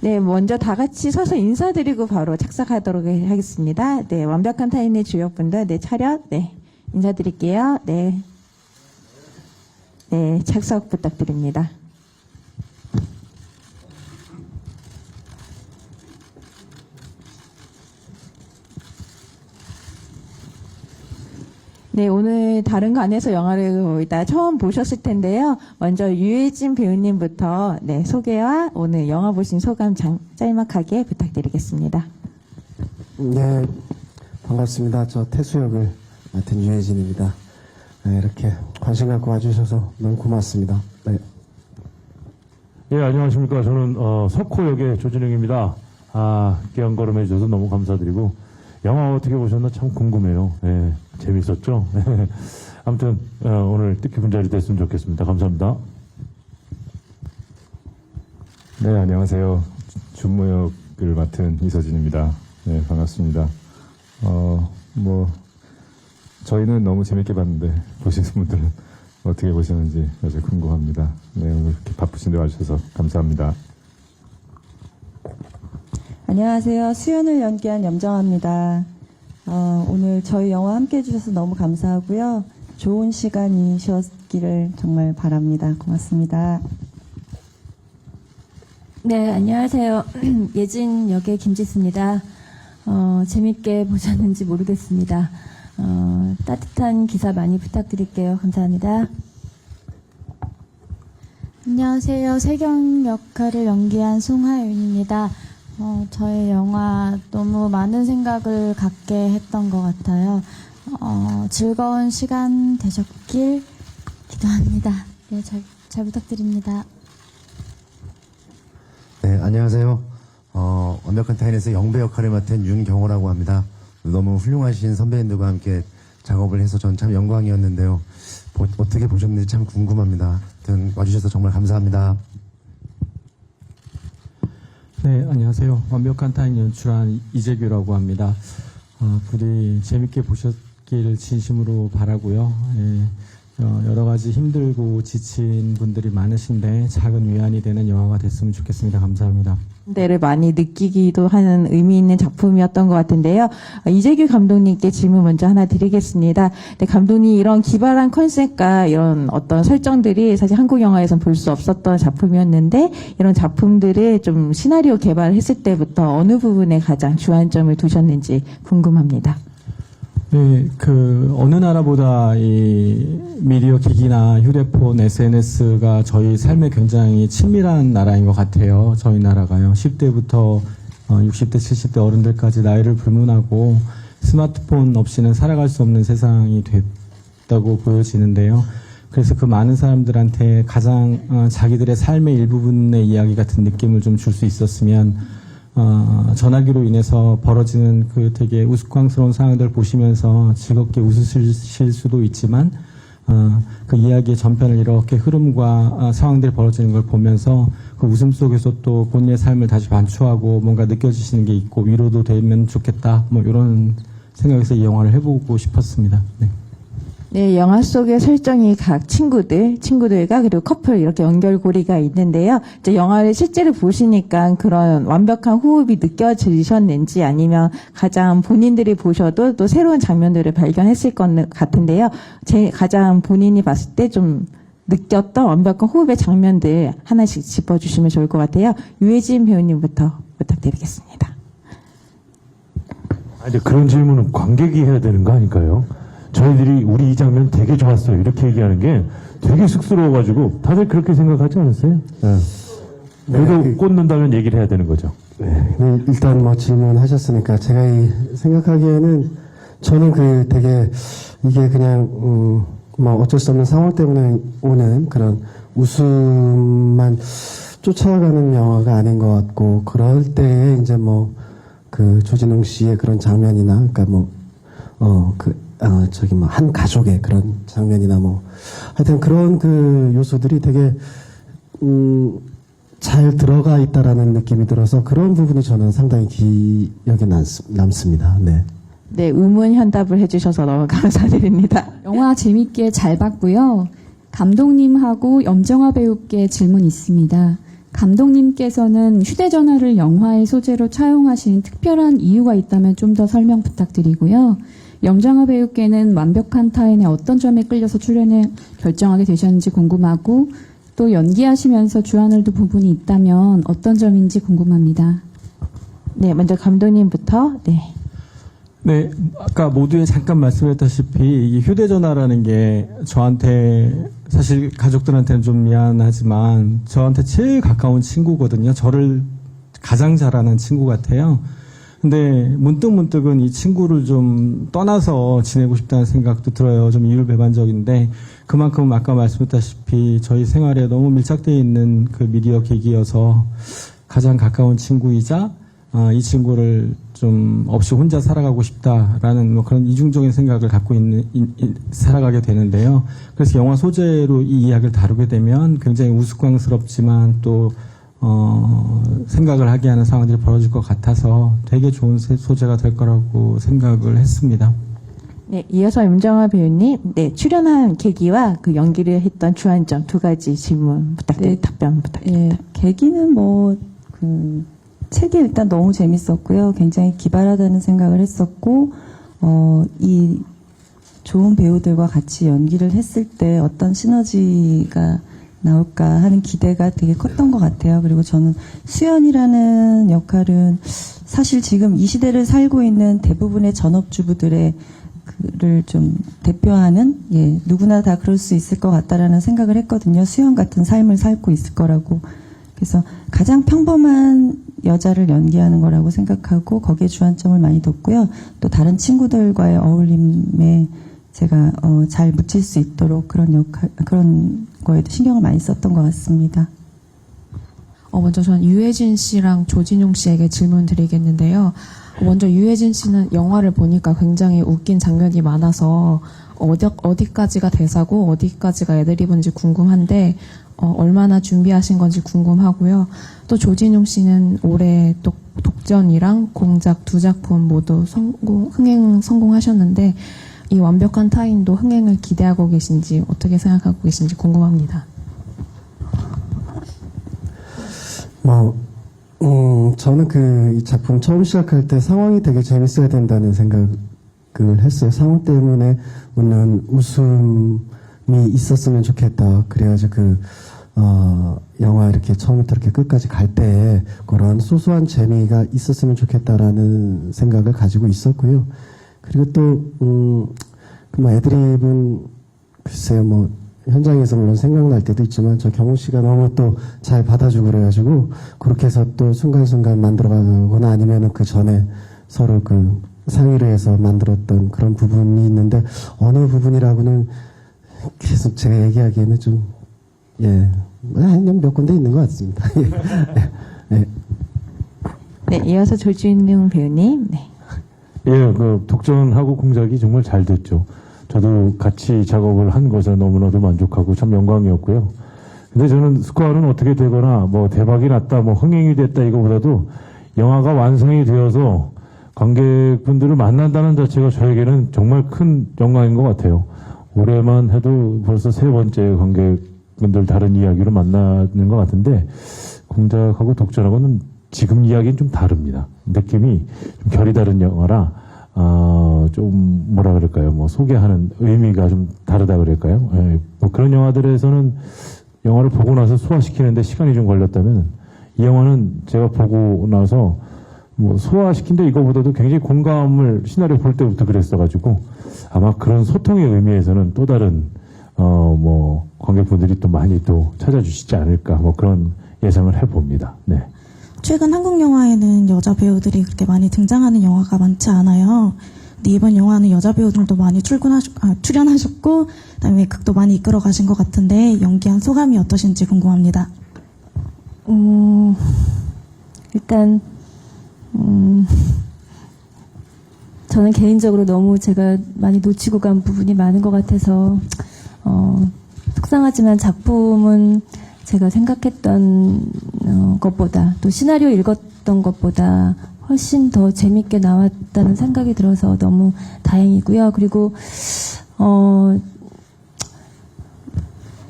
네, 먼저 다 같이 서서 인사드리고 바로 착석하도록 하겠습니다. 네, 완벽한 타인의 주역분들, 네, 차렷, 네, 인사드릴게요. 네. 네, 착석 부탁드립니다. 네, 오늘 다른 관에서 영화를 거의 다 처음 보셨을 텐데요. 먼저 유해진 배우님부터 네, 소개와 오늘 영화 보신 소감 짤막하게 부탁드리겠습니다. 네, 반갑습니다. 저 태수 역을 맡은 유해진입니다. 네, 이렇게 관심 갖고 와주셔서 너무 고맙습니다. 네. 예, 안녕하십니까. 저는 석호 역의 조진웅입니다. 깨어걸음 해주셔서 너무 감사드리고 영화 어떻게 보셨나 참 궁금해요. 예, 재밌었죠? 아무튼 오늘 뜻깊은 자리 됐으면 좋겠습니다. 감사합니다. 네, 안녕하세요. 준모 역을 맡은 이서진입니다. 네, 반갑습니다. 저희는 너무 재밌게 봤는데 보시는 분들은 어떻게 보시는지 아주 궁금합니다. 네, 오늘 이렇게 바쁘신데 와주셔서 감사합니다. 안녕하세요. 수연을 연기한 염정아입니다. 오늘 저희 영화 함께 해주셔서 너무 감사하고요. 좋은 시간이셨기를 정말 바랍니다. 고맙습니다. 네, 안녕하세요. 예진 역의 김지수입니다. 재밌게 보셨는지 모르겠습니다. 따뜻한 기사 많이 부탁드릴게요. 감사합니다. 안녕하세요. 세경 역할을 연기한 송하윤입니다. 저의 영화 너무 많은 생각을 갖게 했던 것 같아요. 즐거운 시간 되셨길 기도합니다. 네, 잘 부탁드립니다. 네, 안녕하세요. 완벽한 타인에서 영배 역할을 맡은 윤경호라고 합니다. 너무 훌륭하신 선배님들과 함께 작업을 해서 전 참 영광이었는데요. 어떻게 보셨는지 참 궁금합니다. 하여튼 와주셔서 정말 감사합니다. 네, 안녕하세요. 완벽한 타인 연출한 이재규라고 합니다. 부디 재밌게 보셨길 진심으로 바라고요. 여러 가지 힘들고 지친 분들이 많으신데 작은 위안이 되는 영화가 됐으면 좋겠습니다. 감사합니다. 데를 많이 느끼기도 하는 의미 있는 작품이었던 것 같은데요. 이재규 감독님께 질문 먼저 하나 드리겠습니다. 네, 감독님 이런 기발한 컨셉과 이런 어떤 설정들이 사실 한국 영화에선 볼 수 없었던 작품이었는데 이런 작품들을 좀 시나리오 개발했을 때부터 어느 부분에 가장 주안점을 두셨는지 궁금합니다. 네, 어느 나라보다 이 미디어 기기나 휴대폰, SNS가 저희 삶에 굉장히 친밀한 나라인 것 같아요. 저희 나라가요. 10대부터 60대, 70대 어른들까지 나이를 불문하고 스마트폰 없이는 살아갈 수 없는 세상이 됐다고 보여지는데요. 그래서 그 많은 사람들한테 가장 자기들의 삶의 일부분의 이야기 같은 느낌을 좀 줄 수 있었으면 전화기로 인해서 벌어지는 그 되게 우스꽝스러운 상황들 보시면서 즐겁게 웃으실 수도 있지만 그 이야기의 전편을 이렇게 흐름과 상황들이 벌어지는 걸 보면서 그 웃음 속에서 또 본인의 삶을 다시 반추하고 뭔가 느껴지시는 게 있고 위로도 되면 좋겠다 뭐 이런 생각에서 이 영화를 해보고 싶었습니다. 네. 네, 영화 속의 설정이 각 친구들과 그리고 커플 이렇게 연결고리가 있는데요. 이제 영화를 실제로 보시니까 그런 완벽한 호흡이 느껴지셨는지 아니면 가장 본인들이 보셔도 또 새로운 장면들을 발견했을 것 같은데요. 가장 본인이 봤을 때 좀 느꼈던 완벽한 호흡의 장면들 하나씩 짚어주시면 좋을 것 같아요. 유해진 배우님부터 부탁드리겠습니다. 근데 그런 질문은 관객이 해야 되는 거 아닐까요? 저희들이 우리 이 장면 되게 좋았어요. 이렇게 얘기하는 게 되게 쑥스러워가지고 다들 그렇게 생각하지 않았어요? 네. 그래도 꽂는다면 얘기를 해야 되는 거죠. 네, 일단 뭐 질문하셨으니까 제가 생각하기에는 저는 되게 이게 그냥 뭐 어쩔 수 없는 상황 때문에 오는 그런 웃음만 쫓아가는 영화가 아닌 것 같고 그럴 때에 이제 뭐 조진웅 씨의 그런 장면이나 그러니까 한 가족의 그런 장면이나 하여튼 그런 요소들이 되게, 잘 들어가 있다라는 느낌이 들어서 그런 부분이 저는 상당히 기억에 남습니다. 네. 네, 우문현답을 해주셔서 너무 감사드립니다. 영화 재밌게 잘 봤고요. 감독님하고 염정아 배우께 질문 있습니다. 감독님께서는 휴대전화를 영화의 소재로 차용하신 특별한 이유가 있다면 좀 더 설명 부탁드리고요. 염정아 배우께는 완벽한 타인의 어떤 점에 끌려서 출연을 결정하게 되셨는지 궁금하고 또 연기하시면서 주안을 둔 부분이 있다면 어떤 점인지 궁금합니다. 네, 먼저 감독님부터. 네. 네, 아까 모두에 잠깐 말씀했다시피 이 휴대전화라는 게 저한테 사실 가족들한테는 좀 미안하지만 저한테 제일 가까운 친구거든요. 저를 가장 잘 아는 친구 같아요. 근데 문득문득은 이 친구를 좀 떠나서 지내고 싶다는 생각도 들어요. 좀 이율배반적인데 그만큼 아까 말씀했다시피 저희 생활에 너무 밀착되어 있는 그 미디어 계기여서 가장 가까운 친구이자 이 친구를 좀 없이 혼자 살아가고 싶다라는 뭐 그런 이중적인 생각을 갖고 살아가게 되는데요. 그래서 영화 소재로 이 이야기를 다루게 되면 굉장히 우스꽝스럽지만 또 생각을 하게 하는 상황들이 벌어질 것 같아서 되게 좋은 소재가 될 거라고 생각을 했습니다. 네, 이어서 염정아 배우님, 네, 출연한 계기와 그 연기를 했던 주안점 두 가지 질문 부탁드립니다. 답변 부탁드립니다. 예, 계기는 책이 일단 너무 재밌었고요. 굉장히 기발하다는 생각을 했었고, 이 좋은 배우들과 같이 연기를 했을 때 어떤 시너지가 나올까 하는 기대가 되게 컸던 것 같아요. 그리고 저는 수연이라는 역할은 사실 지금 이 시대를 살고 있는 대부분의 전업주부들의 그를 좀 대표하는, 누구나 다 그럴 수 있을 것 같다라는 생각을 했거든요. 수연 같은 삶을 살고 있을 거라고. 그래서 가장 평범한 여자를 연기하는 거라고 생각하고 거기에 주안점을 많이 뒀고요. 또 다른 친구들과의 어울림에 제가 잘 묻힐 수 있도록 그런 거에도 신경을 많이 썼던 것 같습니다. 먼저 저는 유해진 씨랑 조진용 씨에게 질문 드리겠는데요. 먼저 유해진 씨는 영화를 보니까 굉장히 웃긴 장면이 많아서 어디까지가 대사고 어디까지가 애드리브인지 궁금한데 얼마나 준비하신 건지 궁금하고요. 또 조진용 씨는 올해 독전이랑 공작 두 작품 모두 흥행 성공하셨는데 이 완벽한 타인도 흥행을 기대하고 계신지 어떻게 생각하고 계신지 궁금합니다. 저는 이 작품 처음 시작할 때 상황이 되게 재밌어야 된다는 생각을 했어요. 상황 때문에 웃는 웃음이 있었으면 좋겠다. 그래야지 영화 이렇게 처음부터 이렇게 끝까지 갈 때에 그런 소소한 재미가 있었으면 좋겠다라는 생각을 가지고 있었고요. 그리고 또, 애드립은 글쎄요, 현장에서 물론 생각날 때도 있지만 저 경호 씨가 너무 또 잘 받아주고 그래가지고 그렇게 해서 또 순간순간 만들어가거나 아니면은 그 전에 서로 상의를 해서 만들었던 그런 부분이 있는데 어느 부분이라고는 계속 제가 얘기하기에는 좀, 그냥 몇 군데 있는 것 같습니다. 네, 이어서 조진용 배우님. 네. 독전하고 공작이 정말 잘 됐죠. 저도 같이 작업을 한 것에 너무나도 만족하고 참 영광이었고요. 근데 저는 스코어는 어떻게 되거나 대박이 났다, 흥행이 됐다 이거보다도 영화가 완성이 되어서 관객분들을 만난다는 자체가 저에게는 정말 큰 영광인 것 같아요. 올해만 해도 벌써 3번째 관객분들 다른 이야기로 만나는 것 같은데 공작하고 독전하고는 지금 이야기는 좀 다릅니다. 느낌이 좀 결이 다른 영화라 좀 뭐라 그럴까요? 소개하는 의미가 좀 다르다 그럴까요? 그런 영화들에서는 영화를 보고 나서 소화시키는데 시간이 좀 걸렸다면 이 영화는 제가 보고 나서 소화시킨데 이거보다도 굉장히 공감을 시나리오 볼 때부터 그랬어가지고 아마 그런 소통의 의미에서는 또 다른 관객분들이 또 많이 또 찾아주시지 않을까 그런 예상을 해봅니다. 네. 최근 한국 영화에는 여자 배우들이 그렇게 많이 등장하는 영화가 많지 않아요. 근데 이번 영화는 여자 배우들도 많이 출연하셨고 그다음에 극도 많이 이끌어 가신 것 같은데 연기한 소감이 어떠신지 궁금합니다. 일단 저는 개인적으로 너무 제가 많이 놓치고 간 부분이 많은 것 같아서 속상하지만 작품은 제가 생각했던 것보다 또 시나리오 읽었던 것보다 훨씬 더 재밌게 나왔다는 생각이 들어서 너무 다행이고요. 그리고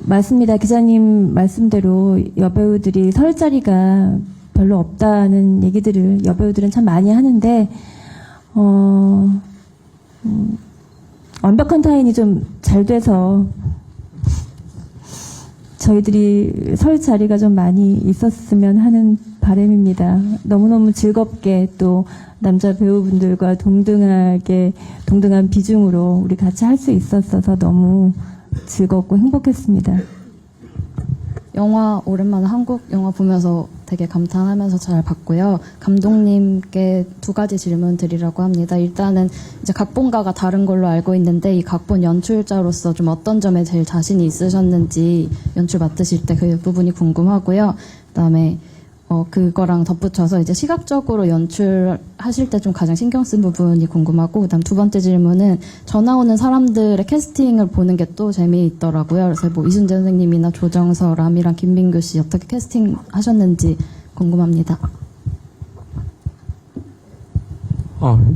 맞습니다. 기자님 말씀대로 여배우들이 설 자리가 별로 없다는 얘기들을 여배우들은 참 많이 하는데, 완벽한 타인이 좀 잘 돼서 저희들이 설 자리가 좀 많이 있었으면 하는 바람입니다. 너무너무 즐겁게 또 남자 배우분들과 동등한 비중으로 우리 같이 할 수 있었어서 너무 즐겁고 행복했습니다. 영화 오랜만에 한국 영화 보면서 되게 감탄하면서 잘 봤고요. 감독님께 두 가지 질문 드리려고 합니다. 일단은 이제 각본가가 다른 걸로 알고 있는데 이 각본 연출자로서 좀 어떤 점에 제일 자신이 있으셨는지 연출 맡으실 때 그 부분이 궁금하고요. 그다음에 그거랑 덧붙여서 이제 시각적으로 연출하실 때 좀 가장 신경 쓴 부분이 궁금하고, 그다음 두 번째 질문은 저 나오는 사람들의 캐스팅을 보는 게 또 재미있더라고요. 그래서 뭐 이순재 선생님이나 조정서, 람이랑 김민규 씨 어떻게 캐스팅 하셨는지 궁금합니다.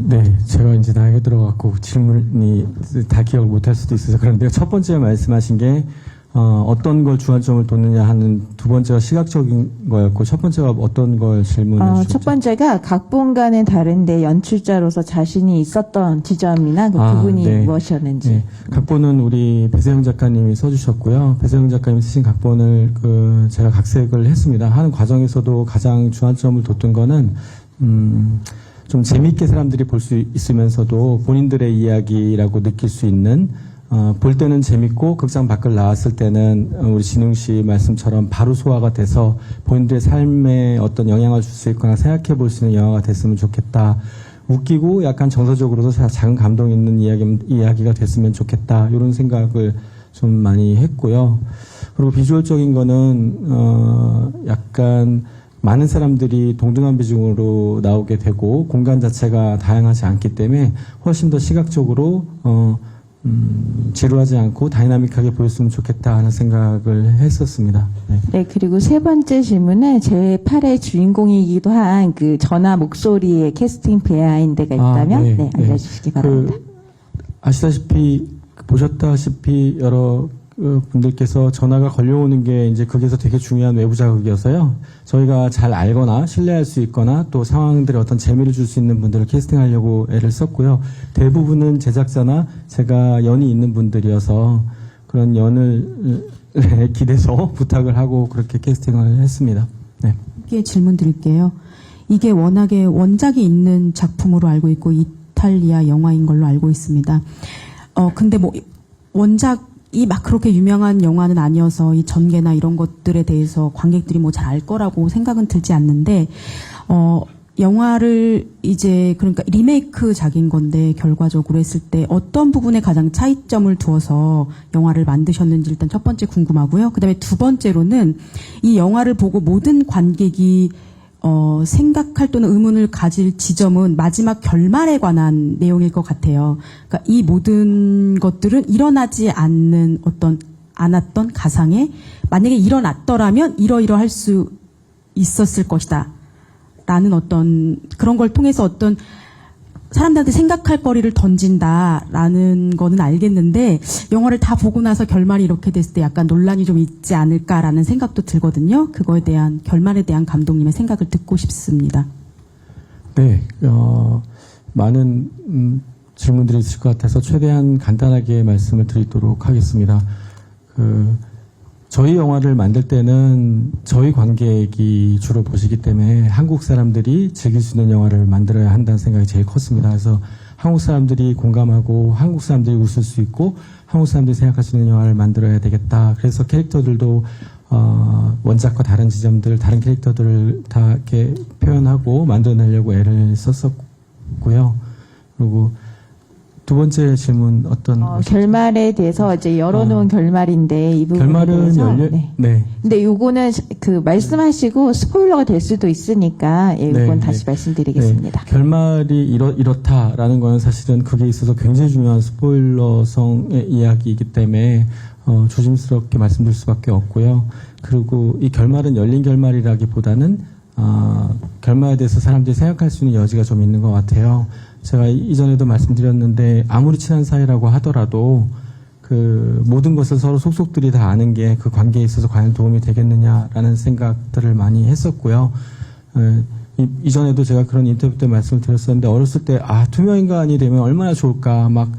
네. 제가 이제 나이가 들어갖고 질문이 다 기억을 못할 수도 있어서 그런데요. 첫 번째 말씀하신 게 어떤 걸 주안점을 뒀느냐 하는 두 번째가 시각적인 거였고, 첫 번째가 어떤 걸 질문해 주셨죠? 첫 번째가 각본과는 다른데 연출자로서 자신이 있었던 지점이나 그 부분이 네. 무엇이었는지. 네. 각본은 우리 배세영 작가님이 써주셨고요. 배세영 작가님이 쓰신 각본을 제가 각색을 했습니다. 하는 과정에서도 가장 주안점을 뒀던 거는 좀 재미있게 사람들이 볼 수 있으면서도 본인들의 이야기라고 느낄 수 있는, 볼 때는 재밌고 극장 밖을 나왔을 때는 우리 진웅 씨 말씀처럼 바로 소화가 돼서 본인들의 삶에 어떤 영향을 줄 수 있거나 생각해 볼 수 있는 영화가 됐으면 좋겠다. 웃기고 약간 정서적으로도 작은 감동 있는 이야기가 됐으면 좋겠다. 이런 생각을 좀 많이 했고요. 그리고 비주얼적인 거는 약간 많은 사람들이 동등한 비중으로 나오게 되고 공간 자체가 다양하지 않기 때문에 훨씬 더 시각적으로 지루하지 않고 다이나믹하게 보였으면 좋겠다 하는 생각을 했었습니다. 네, 그리고 세 번째 질문은 제 8의 주인공이기도 한 그 전화 목소리의 캐스팅 비하인드가 있다면 알려주시기 바랍니다. 아시다시피 보셨다시피 여러 분들께서 전화가 걸려오는 게 이제 극에서 되게 중요한 외부 자극이어서요. 저희가 잘 알거나 신뢰할 수 있거나 또 상황들에 어떤 재미를 줄 수 있는 분들을 캐스팅하려고 애를 썼고요. 대부분은 제작자나 제가 연이 있는 분들이어서 그런 연을 기대서 부탁을 하고 그렇게 캐스팅을 했습니다. 네. 이게 질문 드릴게요. 이게 워낙에 원작이 있는 작품으로 알고 있고 이탈리아 영화인 걸로 알고 있습니다. 근데 뭐 원작이 막 그렇게 유명한 영화는 아니어서 이 전개나 이런 것들에 대해서 관객들이 뭐 잘 알 거라고 생각은 들지 않는데, 영화를 이제 그러니까 리메이크작인 건데 결과적으로 했을 때 어떤 부분에 가장 차이점을 두어서 영화를 만드셨는지 일단 첫 번째 궁금하고요. 그다음에 두 번째로는 이 영화를 보고 모든 관객이 생각할 또는 의문을 가질 지점은 마지막 결말에 관한 내용일 것 같아요. 그러니까 이 모든 것들은 일어나지 않았던 가상에 만약에 일어났더라면 이러이러할 수 있었을 것이다. 라는 어떤 그런 걸 통해서 어떤 사람들한테 생각할 거리를 던진다라는 거는 알겠는데 영화를 다 보고 나서 결말이 이렇게 됐을 때 약간 논란이 좀 있지 않을까라는 생각도 들거든요. 그거에 대한 결말에 대한 감독님의 생각을 듣고 싶습니다. 네, 많은 질문들이 있을 것 같아서 최대한 간단하게 말씀을 드리도록 하겠습니다. 저희 영화를 만들 때는 저희 관객이 주로 보시기 때문에 한국 사람들이 즐길 수 있는 영화를 만들어야 한다는 생각이 제일 컸습니다. 그래서 한국 사람들이 공감하고 한국 사람들이 웃을 수 있고 한국 사람들이 생각할 수 있는 영화를 만들어야 되겠다. 그래서 캐릭터들도 원작과 다른 지점들, 다른 캐릭터들을 다 이렇게 표현하고 만들어내려고 애를 썼었고요. 그리고 두 번째 질문 결말에 대해서 이제 열어놓은 결말인데 이 부분에 결말은 대해서 네. 근데 요거는 말씀하시고 스포일러가 될 수도 있으니까 이건 다시 말씀드리겠습니다. 네. 결말이 이렇다라는 거는 사실은 그게 있어서 굉장히 중요한 스포일러성의 이야기이기 때문에 조심스럽게 말씀드릴 수밖에 없고요. 그리고 이 결말은 열린 결말이라기보다는 결말에 대해서 사람들이 생각할 수 있는 여지가 좀 있는 것 같아요. 제가 이전에도 말씀드렸는데 아무리 친한 사이라고 하더라도 그 모든 것을 서로 속속들이 다 아는 게 그 관계에 있어서 과연 도움이 되겠느냐라는 생각들을 많이 했었고요. 이전에도 제가 그런 인터뷰 때 말씀을 드렸었는데 어렸을 때 투명인간이 되면 얼마나 좋을까 막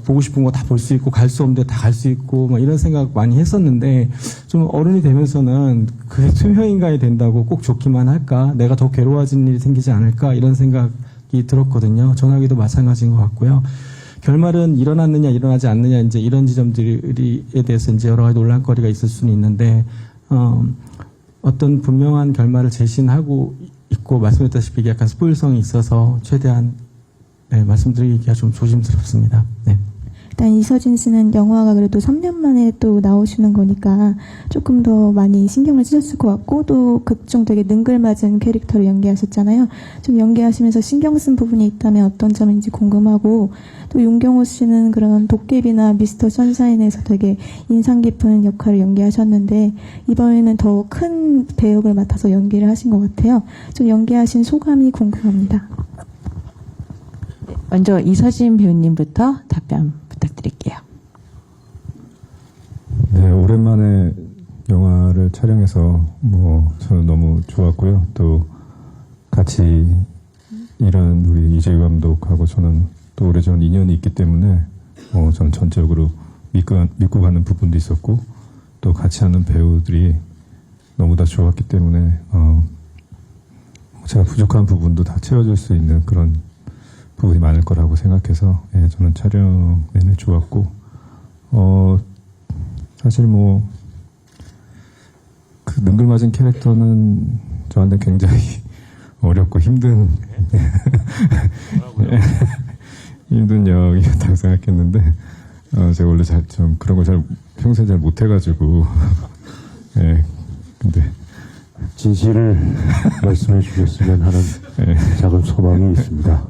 보고 싶은 거 다 볼 수 있고 갈 수 없는데 다 갈 수 있고 막 이런 생각 많이 했었는데 좀 어른이 되면서는 그게 투명인간이 된다고 꼭 좋기만 할까? 내가 더 괴로워진 일이 생기지 않을까? 이런 생각이 들었거든요. 전화기도 마찬가지인 것 같고요. 결말은 일어났느냐 일어나지 않느냐 이제 이런 지점들에 대해서 이제 여러 가지 논란거리가 있을 수는 있는데 어떤 분명한 결말을 제시하고 있고 말씀드렸다시피 이게 약간 스포일성이 있어서 최대한 말씀드리기가 좀 조심스럽습니다. 네. 일단 이서진 씨는 영화가 그래도 3년 만에 또 나오시는 거니까 조금 더 많이 신경을 쓰셨을 것 같고 또 극중 되게 능글맞은 캐릭터를 연기하셨잖아요. 좀 연기하시면서 신경 쓴 부분이 있다면 어떤 점인지 궁금하고 또 윤경호 씨는 그런 도깨비나 미스터 선샤인에서 되게 인상 깊은 역할을 연기하셨는데 이번에는 더 큰 배역을 맡아서 연기를 하신 것 같아요. 좀 연기하신 소감이 궁금합니다. 먼저 이서진 배우님부터 답변 부탁드릴게요. 네, 오랜만에 영화를 촬영해서 저는 너무 좋았고요. 또 같이 일한 우리 이재유 감독하고 저는 또 오래전 인연이 있기 때문에 저는 전적으로 믿고 가는 부분도 있었고 또 같이 하는 배우들이 너무 다 좋았기 때문에 제가 부족한 부분도 다 채워줄 수 있는 그런 부분이 많을 거라고 생각해서 저는 촬영 내내 좋았고 사실 그 능글맞은 캐릭터는 저한테 굉장히 어렵고 힘든 힘든 역이었다고 생각했는데 제가 원래 좀 그런 걸 평소에 잘 못해가지고 근데 진실을 말씀해 주셨으면 하는 작은 소망이 있습니다.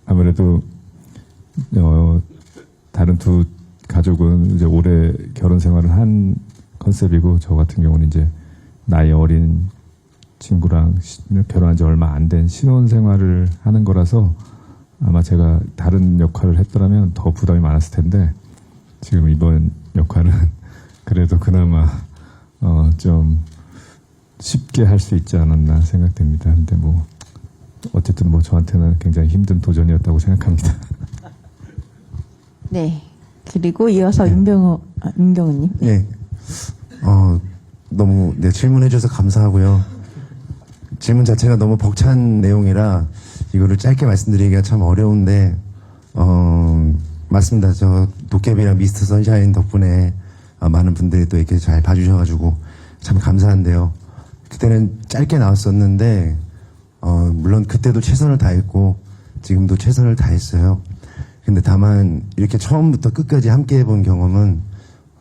아무래도 다른 두 가족은 이제 오래 결혼 생활을 한 컨셉이고 저 같은 경우는 이제 나이 어린 친구랑 결혼한 지 얼마 안 된 신혼 생활을 하는 거라서 아마 제가 다른 역할을 했더라면 더 부담이 많았을 텐데 지금 이번 역할은 그래도 그나마 좀 쉽게 할 수 있지 않았나 생각됩니다. 근데 어쨌든 저한테는 굉장히 힘든 도전이었다고 생각합니다. 네. 그리고 이어서 윤경우님. 네. 너무 질문해줘서 감사하고요. 질문 자체가 너무 벅찬 내용이라 이거를 짧게 말씀드리기가 참 어려운데 맞습니다. 저 도깨비랑 미스터 선샤인 덕분에 많은 분들이 또 이렇게 잘 봐주셔가지고 참 감사한데요. 그때는 짧게 나왔었는데 물론 그때도 최선을 다했고 지금도 최선을 다했어요. 근데 다만 이렇게 처음부터 끝까지 함께 해본 경험은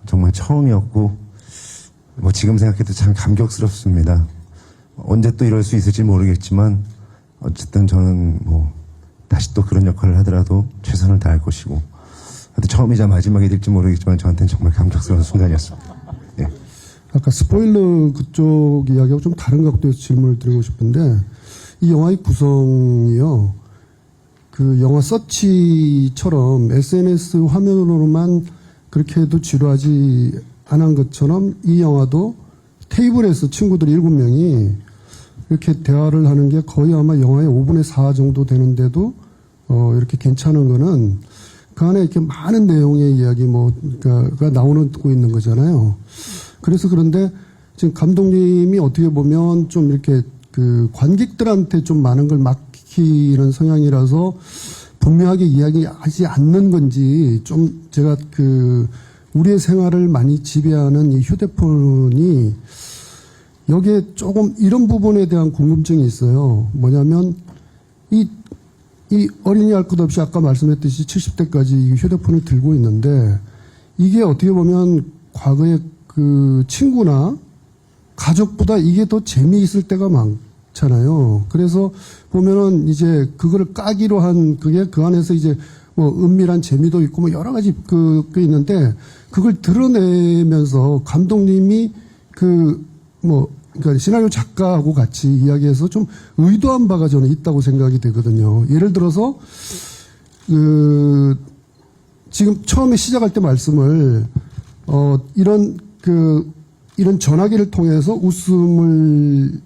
정말 처음이었고 지금 생각해도 참 감격스럽습니다. 언제 또 이럴 수 있을지 모르겠지만 어쨌든 저는 다시 또 그런 역할을 하더라도 최선을 다할 것이고 처음이자 마지막이 될지 모르겠지만 저한테는 정말 감격스러운 순간이었습니다. 네. 아까 스포일러 그쪽 이야기하고 좀 다른 각도에서 질문을 드리고 싶은데 이 영화의 구성이요. 그 영화 서치처럼 SNS 화면으로만 그렇게 해도 지루하지 않은 것처럼 이 영화도 테이블에서 친구들 7명이 이렇게 대화를 하는 게 거의 아마 영화의 5분의 4 정도 되는데도 이렇게 괜찮은 거는 그 안에 이렇게 많은 내용의 이야기 가 나오고 있는 거잖아요. 그래서 그런데 지금 감독님이 어떻게 보면 좀 이렇게 그 관객들한테 좀 많은 걸 맡기는 성향이라서 분명하게 이야기하지 않는 건지 좀 제가 우리의 생활을 많이 지배하는 이 휴대폰이 여기에 조금 이런 부분에 대한 궁금증이 있어요. 뭐냐면 이 어린이 할 것 없이 아까 말씀했듯이 70대까지 이 휴대폰을 들고 있는데 이게 어떻게 보면 과거에 그 친구나 가족보다 이게 더 재미있을 때가 많잖아요. 그래서 보면은 이제 그거를 까기로 한 그게 그 안에서 이제 은밀한 재미도 있고 여러 가지 그 있는데 그걸 드러내면서 감독님이 그러니까 시나리오 작가하고 같이 이야기해서 좀 의도한 바가 저는 있다고 생각이 되거든요. 예를 들어서 지금 처음에 시작할 때 말씀을 이런 전화기를 통해서 웃음을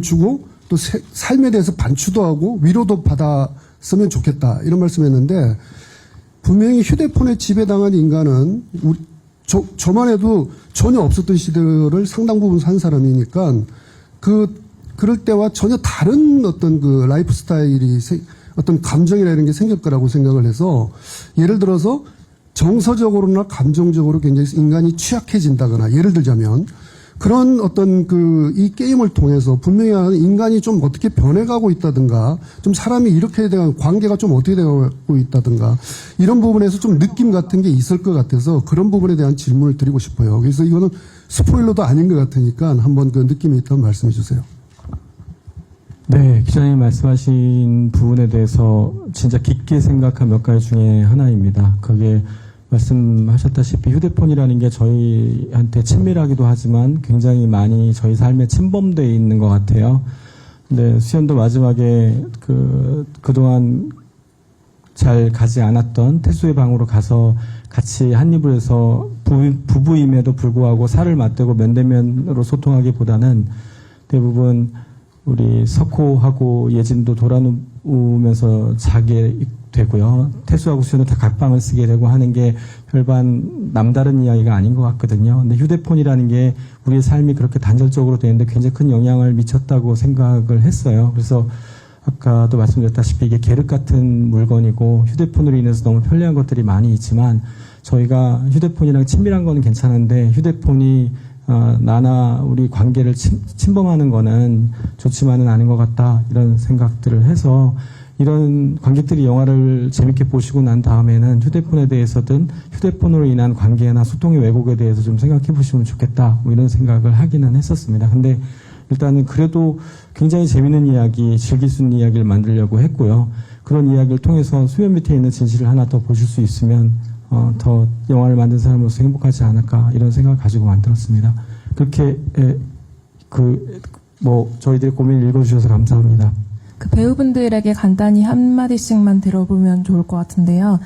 주고 또 삶에 대해서 반추도 하고 위로도 받았으면 좋겠다 이런 말씀했는데 분명히 휴대폰에 지배당한 인간은 저만 해도 전혀 없었던 시대를 상당 부분 산 사람이니까 그럴 때와 전혀 다른 어떤 그 라이프 스타일이 어떤 감정이라는 게 생길 거라고 생각을 해서 예를 들어서 정서적으로나 감정적으로 굉장히 인간이 취약해진다거나 예를 들자면 그런 어떤 이 게임을 통해서 분명히 인간이 좀 어떻게 변해가고 있다든가 좀 사람이 이렇게 대한 관계가 좀 어떻게 되고 있다든가 이런 부분에서 좀 느낌 같은 게 있을 것 같아서 그런 부분에 대한 질문을 드리고 싶어요. 그래서 이거는 스포일러도 아닌 것 같으니까 한번 그 느낌이 있다면 말씀해 주세요. 네, 기자님 말씀하신 부분에 대해서 진짜 깊게 생각한 몇 가지 중에 하나입니다. 그게 말씀하셨다시피 휴대폰이라는 게 저희한테 친밀하기도 하지만 굉장히 많이 저희 삶에 침범되어 있는 것 같아요. 근데 수연도 마지막에 그동안 잘 가지 않았던 태수의 방으로 가서 같이 한 입을 해서 부부임에도 불구하고 살을 맞대고 면대면으로 소통하기보다는 대부분 우리 석호하고 예진도 돌아누우면서 자게 되고요. 태수하고 수연은 다 각방을 쓰게 되고 하는 게 별반 남다른 이야기가 아닌 것 같거든요. 근데 휴대폰이라는 게 우리의 삶이 그렇게 단절적으로 되는데 굉장히 큰 영향을 미쳤다고 생각을 했어요. 그래서 아까도 말씀드렸다시피 이게 계륵 같은 물건이고 휴대폰으로 인해서 너무 편리한 것들이 많이 있지만 저희가 휴대폰이랑 친밀한 거는 괜찮은데 휴대폰이 나나 우리 관계를 침범하는 거는 좋지만은 않은 것 같다 이런 생각들을 해서 이런 관객들이 영화를 재밌게 보시고 난 다음에는 휴대폰에 대해서든 휴대폰으로 인한 관계나 소통의 왜곡에 대해서 좀 생각해 보시면 좋겠다 뭐 이런 생각을 하기는 했었습니다. 근데 일단은 그래도 굉장히 재밌는 이야기, 즐길 수 있는 이야기를 만들려고 했고요. 그런 이야기를 통해서 수면 밑에 있는 진실을 하나 더 보실 수 있으면 더 영화를 만든 사람으로서 행복하지 않을까 이런 생각을 가지고 만들었습니다. 그렇게 저희들의 고민을 읽어주셔서 감사합니다. 그 배우분들에게 간단히 한마디씩만 들어보면 좋을 것 같은데요.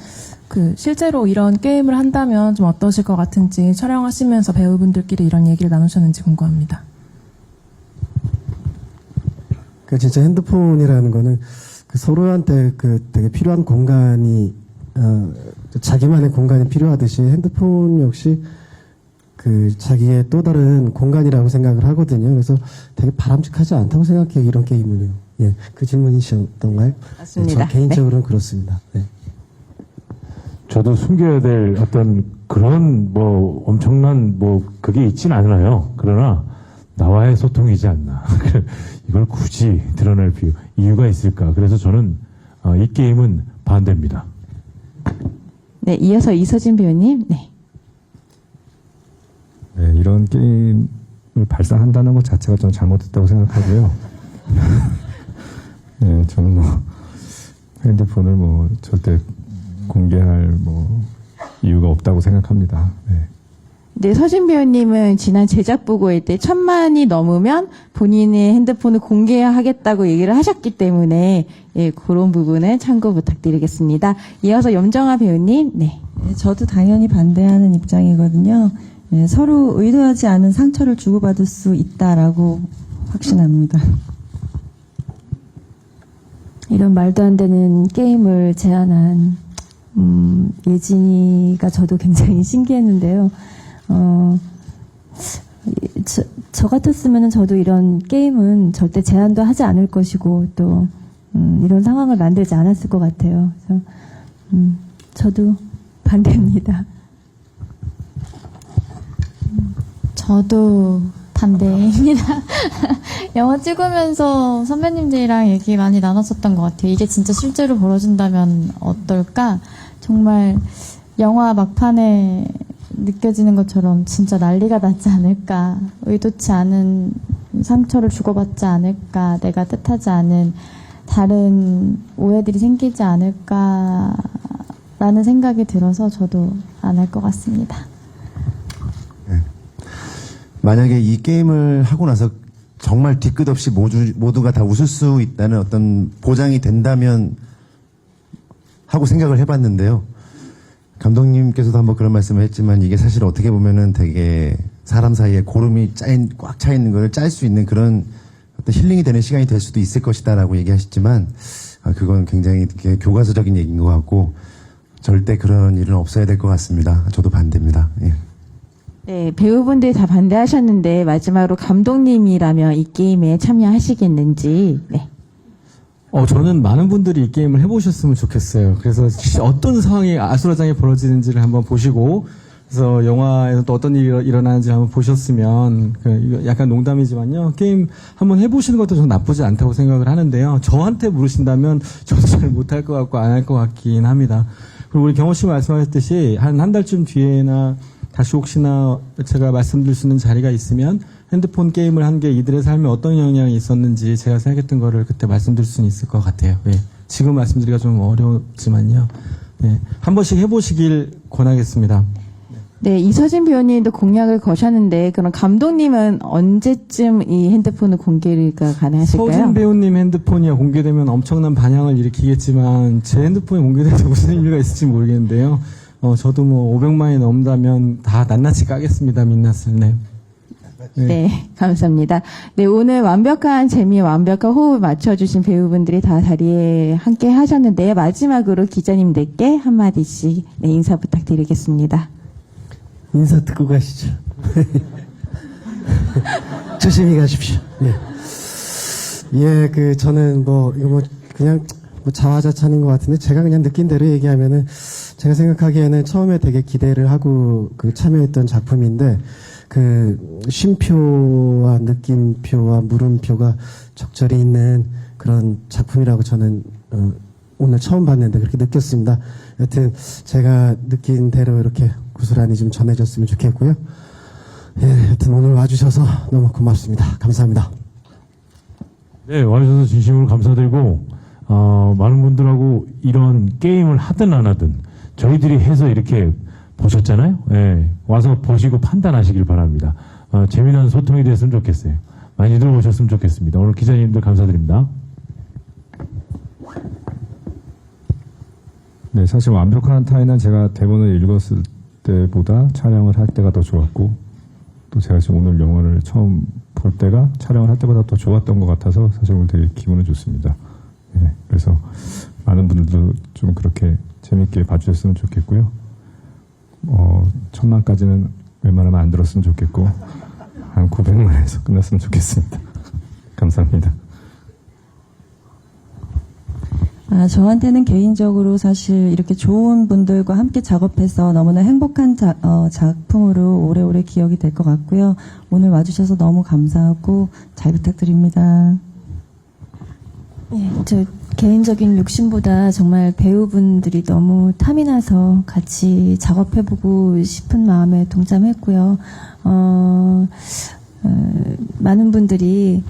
실제로 이런 게임을 한다면 좀 어떠실 것 같은지 촬영하시면서 배우분들끼리 이런 얘기를 나누셨는지 궁금합니다. 진짜 핸드폰이라는 거는 서로한테 되게 필요한 공간이 자기만의 공간이 필요하듯이 핸드폰 역시 자기의 또 다른 공간이라고 생각을 하거든요. 그래서 되게 바람직하지 않다고 생각해요. 이런 게임은요. 예, 그 질문이셨던가요? 맞습니다. 저 개인적으로는 그렇습니다. 네. 저도 숨겨야 될 어떤 그런 엄청난 그게 있진 않아요. 그러나 나와의 소통이지 않나. 이걸 굳이 드러낼 이유가 있을까. 그래서 저는 이 게임은 반대입니다. 네, 이어서 이서진 배우님. 네. 네, 이런 게임을 발상한다는 것 자체가 좀 잘못됐다고 생각하고요. 네, 저는 핸드폰을 절대 공개할 이유가 없다고 생각합니다. 네. 네, 서진 배우님은 지난 제작 보고회 때 1000만이 넘으면 본인의 핸드폰을 공개하겠다고 얘기를 하셨기 때문에 그런 부분은 참고 부탁드리겠습니다. 이어서 염정아 배우님. 네. 저도 당연히 반대하는 입장이거든요. 서로 의도하지 않은 상처를 주고받을 수 있다라고 확신합니다. 이런 말도 안 되는 게임을 제안한 예진이가 저도 굉장히 신기했는데요. 저 같았으면 저도 이런 게임은 절대 제안도 하지 않을 것이고 또 이런 상황을 만들지 않았을 것 같아요. 그래서 저도 반대입니다. 저도 반대입니다. 영화 찍으면서 선배님들이랑 얘기 많이 나눴었던 것 같아요. 이게 진짜 실제로 벌어진다면 어떨까? 정말 영화 막판에 느껴지는 것처럼 진짜 난리가 나지 않을까? 의도치 않은 상처를 주고받지 않을까? 내가 뜻하지 않은 다른 오해들이 생기지 않을까? 라는 생각이 들어서 저도 안 할 것 같습니다. 만약에 이 게임을 하고 나서 정말 뒤끝 없이 모두가 다 웃을 수 있다는 어떤 보장이 된다면 하고 생각을 해봤는데요. 감독님께서도 한번 그런 말씀을 했지만 이게 사실 어떻게 보면은 되게 사람 사이에 고름이 꽉 차 있는 걸 짤 수 있는 그런 어떤 힐링이 되는 시간이 될 수도 있을 것이다라고 얘기하셨지만 그건 굉장히 교과서적인 얘기인 것 같고 절대 그런 일은 없어야 될 것 같습니다. 저도 반대입니다. 예. 네, 배우분들이 다 반대하셨는데 마지막으로 감독님이라면 이 게임에 참여하시겠는지. 네. 저는 많은 분들이 이 게임을 해보셨으면 좋겠어요. 그래서 어떤 상황이 아수라장이 벌어지는지를 한번 보시고, 그래서 영화에서 또 어떤 일이 일어나는지 한번 보셨으면, 이거 약간 농담이지만요. 게임 한번 해보시는 것도 저는 나쁘지 않다고 생각을 하는데요. 저한테 물으신다면 저도 잘 못할 것 같고 안 할 것 같긴 합니다. 그리고 우리 경호 씨 말씀하셨듯이 한 달쯤 뒤에나 다시 혹시나 제가 말씀드릴 수 있는 자리가 있으면 핸드폰 게임을 한 게 이들의 삶에 어떤 영향이 있었는지 제가 생각했던 거를 그때 말씀드릴 수는 있을 것 같아요. 예. 지금 말씀드리기가 좀 어렵지만요. 예. 한 번씩 해보시길 권하겠습니다. 네, 이서진 배우님도 공약을 거셨는데 그럼 감독님은 언제쯤 이 핸드폰을 공개가 가능하실까요? 서진 배우님 핸드폰이 공개되면 엄청난 반향을 일으키겠지만 제 핸드폰이 공개돼서 무슨 의미가 있을지 모르겠는데요. 저도 뭐 500만이 넘는다면 다 낱낱이 까겠습니다. 민낯을. 네. 네, 감사합니다. 네, 오늘 완벽한 재미, 완벽한 호흡을 맞춰주신 배우분들이 다 자리에 함께 하셨는데요. 마지막으로 기자님들께 한마디씩 인사 부탁드리겠습니다. 인사 듣고 가시죠. 조심히 가십시오. 예. 예, 저는 이거 그냥 자화자찬인 것 같은데, 제가 그냥 느낀 대로 얘기하면은, 제가 생각하기에는 처음에 되게 기대를 하고 참여했던 작품인데, 쉼표와 느낌표와 물음표가 적절히 있는 그런 작품이라고 저는, 오늘 처음 봤는데 그렇게 느꼈습니다. 여튼, 제가 느낀 대로 이렇게 고스란히 좀 전해졌으면 좋겠고요. 예, 여튼 오늘 와주셔서 너무 고맙습니다. 감사합니다. 네, 와주셔서 진심으로 감사드리고, 많은 분들하고 이런 게임을 하든 안 하든 저희들이 해서 이렇게 보셨잖아요. 예, 와서 보시고 판단하시길 바랍니다. 재미난 소통이 됐으면 좋겠어요. 많이들 오셨으면 좋겠습니다. 오늘 기자님들 감사드립니다. 네, 사실 완벽한 타인은 제가 대본을 읽었을 때보다 촬영을 할 때가 더 좋았고, 또 제가 지금 오늘 영화를 처음 볼 때가 촬영을 할 때보다 더 좋았던 것 같아서 사실 오늘 되게 기분은 좋습니다. 네, 그래서 많은 분들도 좀 그렇게 재밌게 봐주셨으면 좋겠고요. 1000만까지는 웬만하면 안 들었으면 좋겠고, 한 900만에서 끝났으면 좋겠습니다. 감사합니다. 저한테는 개인적으로 사실 이렇게 좋은 분들과 함께 작업해서 너무나 행복한 작품으로 오래오래 기억이 될 것 같고요. 오늘 와주셔서 너무 감사하고 잘 부탁드립니다. 예, 저 개인적인 욕심보다 정말 배우분들이 너무 탐이 나서 같이 작업해보고 싶은 마음에 동참했고요. 많은 분들이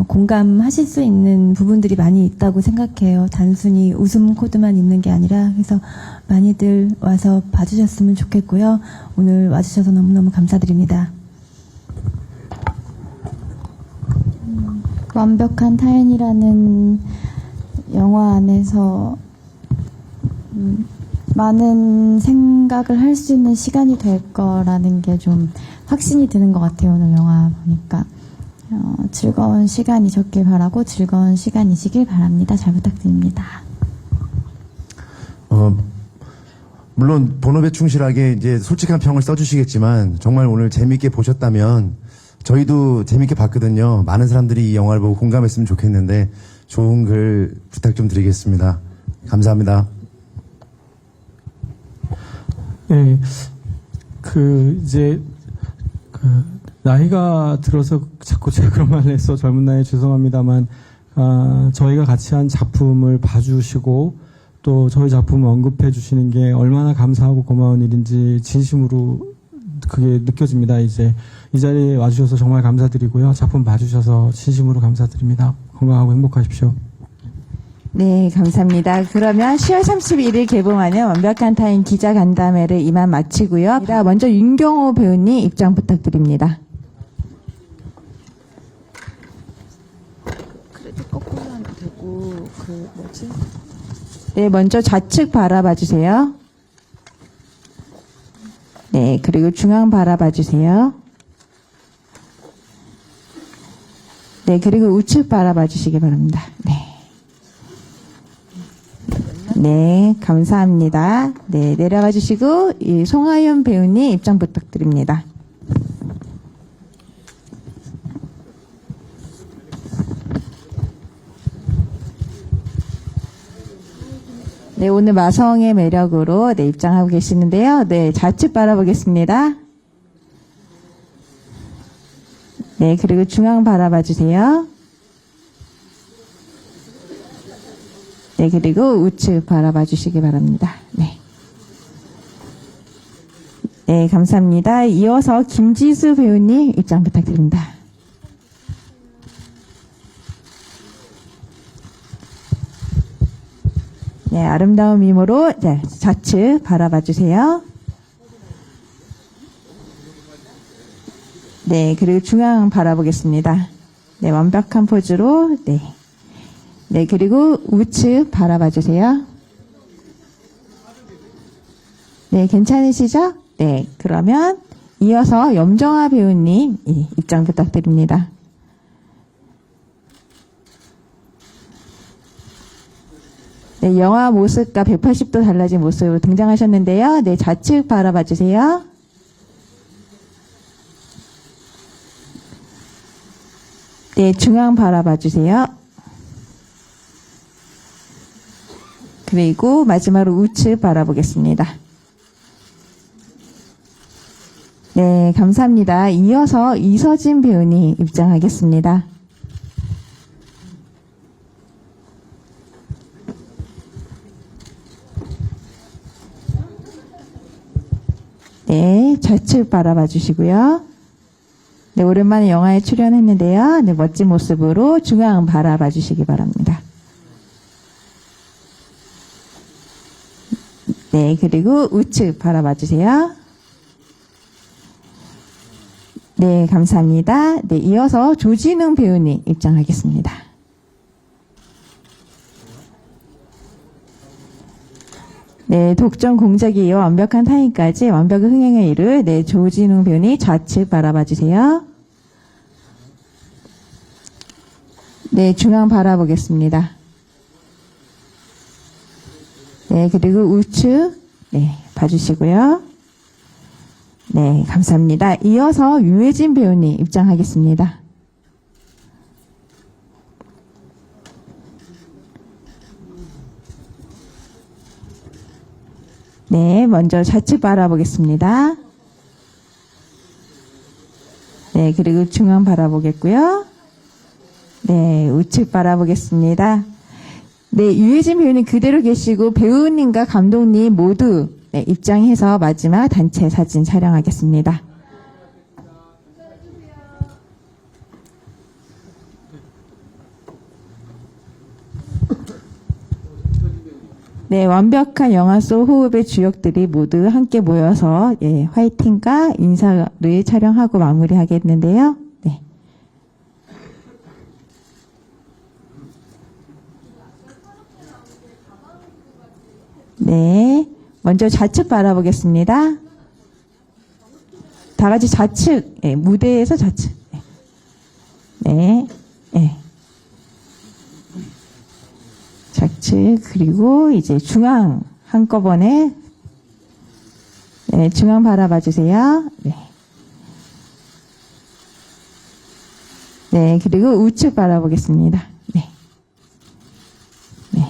공감하실 수 있는 부분들이 많이 있다고 생각해요. 단순히 웃음 코드만 있는 게 아니라. 그래서 많이들 와서 봐주셨으면 좋겠고요. 오늘 와주셔서 너무너무 감사드립니다. 완벽한 타인이라는 영화 안에서 많은 생각을 할 수 있는 시간이 될 거라는 게 좀 확신이 드는 것 같아요. 오늘 영화 보니까. 즐거운 시간이셨길 바라고 즐거운 시간이시길 바랍니다. 잘 부탁드립니다. 물론 본업에 충실하게 이제 솔직한 평을 써주시겠지만 정말 오늘 재밌게 보셨다면 저희도 재밌게 봤거든요. 많은 사람들이 이 영화를 보고 공감했으면 좋겠는데 좋은 글 부탁 좀 드리겠습니다. 감사합니다. 네, 나이가 들어서 자꾸 제가 그런 말을 해서 젊은 나이에 죄송합니다만, 저희가 같이 한 작품을 봐주시고, 또 저희 작품을 언급해 주시는 게 얼마나 감사하고 고마운 일인지 진심으로 그게 느껴집니다. 이제 이 자리에 와주셔서 정말 감사드리고요. 작품 봐주셔서 진심으로 감사드립니다. 건강하고 행복하십시오. 네, 감사합니다. 그러면 10월 31일 개봉하는 완벽한 타인 기자간담회를 이만 마치고요. 먼저 윤경호 배우님 입장 부탁드립니다. 그래도 거꾸로 하면 되고, 뭐지? 네, 먼저 좌측 바라봐 주세요. 네, 그리고 중앙 바라봐 주세요. 네, 그리고 우측 바라봐 주시기 바랍니다. 네. 네, 감사합니다. 네, 내려가 주시고, 이 송하윤 배우님 입장 부탁드립니다. 네, 오늘 마성의 매력으로 네, 입장하고 계시는데요. 네, 좌측 바라보겠습니다. 네, 그리고 중앙 바라봐 주세요. 네, 그리고 우측 바라봐 주시기 바랍니다. 네. 네, 감사합니다. 이어서 김지수 배우님 입장 부탁드립니다. 네, 아름다운 미모로 네, 좌측 바라봐 주세요. 네, 그리고 중앙 바라보겠습니다. 네, 완벽한 포즈로 네. 네, 그리고 우측 바라봐 주세요. 네, 괜찮으시죠? 네, 그러면 이어서 염정아 배우님 입장 부탁드립니다. 네, 영화 모습과 180도 달라진 모습으로 등장하셨는데요. 네, 좌측 바라봐 주세요. 네, 중앙 바라봐 주세요. 그리고 마지막으로 우측 바라보겠습니다. 네, 감사합니다. 이어서 이서진 배우님 입장하겠습니다. 네, 좌측 바라봐 주시고요. 네, 오랜만에 영화에 출연했는데요. 네, 멋진 모습으로 중앙 바라봐 주시기 바랍니다. 네, 그리고 우측 바라봐 주세요. 네, 감사합니다. 네, 이어서 조진웅 배우님 입장하겠습니다. 네, 독점 공작에 이어 완벽한 타임까지 완벽한 흥행을 이룰 네, 조진웅 배우님 좌측 바라봐 주세요. 네, 중앙 바라보겠습니다. 네, 그리고 우측 네, 봐주시고요. 네, 감사합니다. 이어서 유해진 배우님 입장하겠습니다. 네, 먼저 좌측 바라보겠습니다. 네, 그리고 중앙 바라보겠고요. 네, 우측 바라보겠습니다. 네, 유해진 배우님 그대로 계시고 배우님과 감독님 모두 네, 입장해서 마지막 단체 사진 촬영하겠습니다. 네, 완벽한 영화 속 호흡의 주역들이 모두 함께 모여서 예, 화이팅과 인사를 촬영하고 마무리하겠는데요. 네. 네, 먼저 좌측 바라보겠습니다. 다 같이 좌측, 네, 무대에서 좌측. 네, 네. 좌측, 그리고 이제 중앙 한꺼번에, 네, 중앙 바라봐 주세요. 네. 네, 그리고 우측 바라보겠습니다. 네. 네.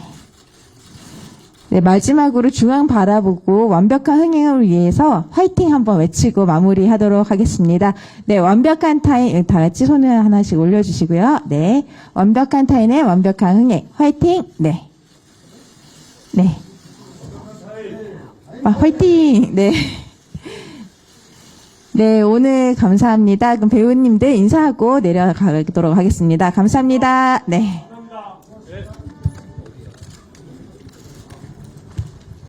네, 마지막으로 중앙 바라보고 완벽한 흥행을 위해서 화이팅 한번 외치고 마무리하도록 하겠습니다. 네, 완벽한 타임, 다 같이 손을 하나씩 올려주시고요. 네, 완벽한 타임의 완벽한 흥행, 화이팅! 네. 네. 아, 화이팅! 네. 네, 오늘 감사합니다. 그럼 배우님들 인사하고 내려가도록 하겠습니다. 감사합니다. 네.